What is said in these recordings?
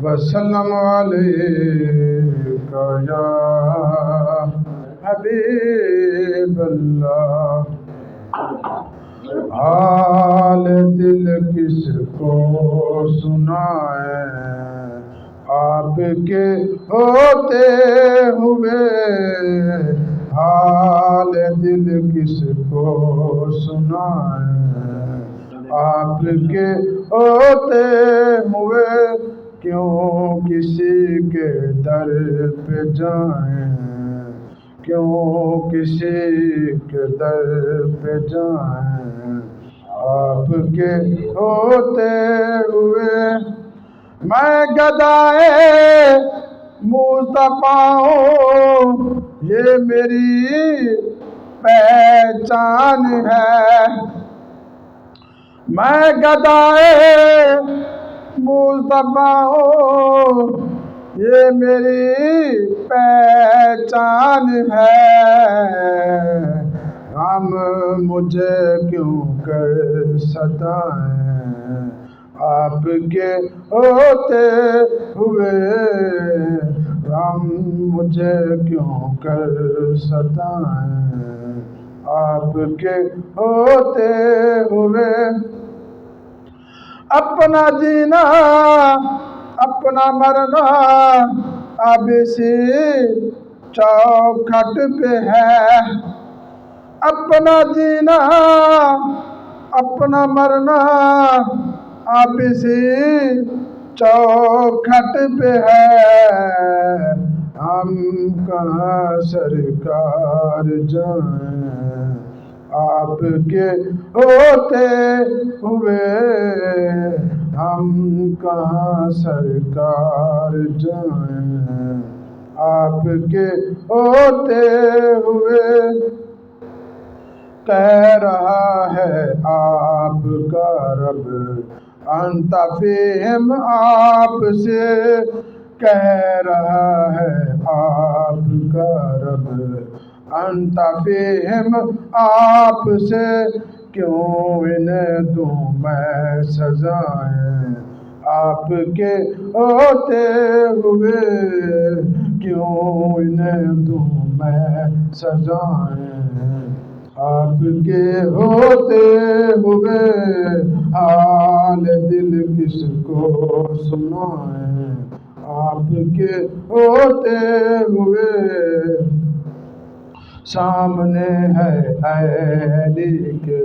وسلم علیکہ یا حبیب اللہ۔ حال دل کس کو سنائیں آپ کے ہوتے ہوئے، حال دل کس کو سنائیں آپ کے ہوتے ہوئے، کیوں کسی کے در پہ جائیں، کیوں کسی کے در پہ جائیں آپ کے ہوتے ہوئے۔ میں گدائے مصطفیٰ ہوں، یہ میری پہچان ہے۔ میں گدائے مصطفیٰ ہوں، یہ میری پہچان ہے۔ غم مجھے کیوں کر ستائیں آپ کے ہوتے ہوئے، غم مجھے کیوں کر ستائیں آپ کے ہوتے ہوئے۔ اپنا جینا اپنا مرنا اب اسی چوکھٹ پہ ہے، اپنا جینا اپنا مرنا اب اسی چوکھٹ پہ ہے۔ ہم کہاں سرکار جائیں آپ کے ہوتے ہوئے، ہم کہاں سرکار جائیں آپ کے ہوتے ہوئے۔ کہہ رہا ہے آپ کا رب انت فیہم آپ سے، کہہ رہا ہے آپ کا رب انت فیہم آپ سے، کیوں انہیں دوں میں سزائیں آپ کے ہوتے ہوئے، کیوں انہیں دوں میں سزائیں آپ کے ہوتے ہوئے۔ حال دل کس کو سنائیں آپ کے ہوتے ہوئے، سامنے ہے علی کے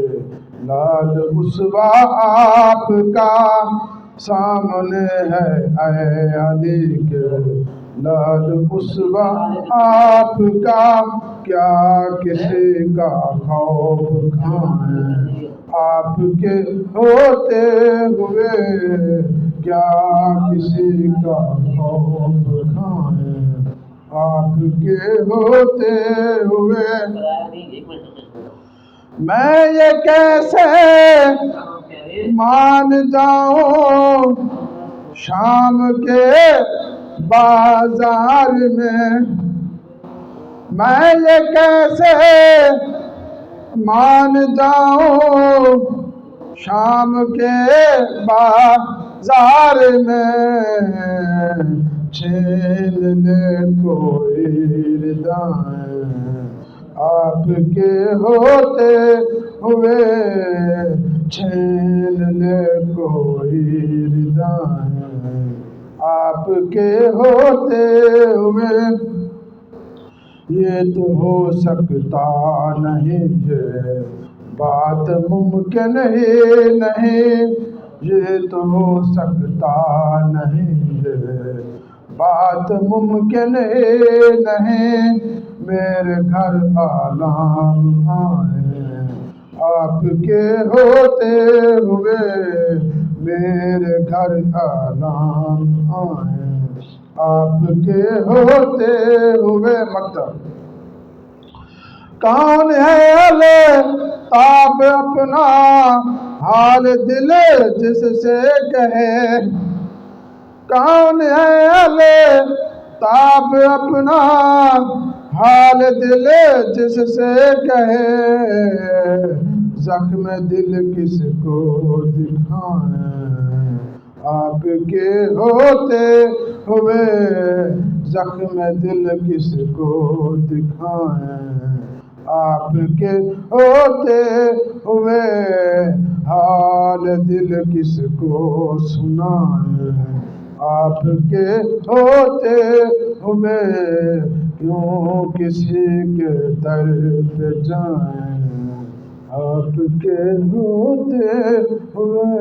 لال اسوہ آپ کا، سامنے ہے علی کے لال اسوہ آپ کا، کیا کسی کا خوف کھائیں آپ کے ہوتے ہوئے، کیا کسی کا خوف کھائیں آپ کے ہوتے ہوئے۔ میں یہ کیسے مان جاؤں شام کے بازار میں یہ کیسے مان جاؤں شام کے بازار میں، چھین لے کوئی ردائیں آپ کے ہوتے ہوئے، چھین لے کوئی ردائیں آپ کے ہوتے ہوئے۔ یہ تو ہو سکتا نہیں، یہ بات ممکن ہی نہیں، یہ تو ہو سکتا نہیں، یہ بات ممکن ہی نہیں، میرے گھر آلام آئیں آپ کے ہوتے ہوئے، میرے گھر آلام آئیں آپ کے ہوتے ہوئے۔ مطلب کون ہے الطاف اپنا حال دل جس سے کہے، کون ہے الطاف اپنا حال دل جس سے کہے، زخم دل کس کو دکھائیں آپ کے ہوتے ہوئے زخم دل کس کو دکھائیں، آپ کے ہوتے ہوئے حال دل کس کو سنائیں، آپ کے ہوتے ہوئے کیوں کسی کے در پہ جائیں، آپ کے ہوتے ہوئے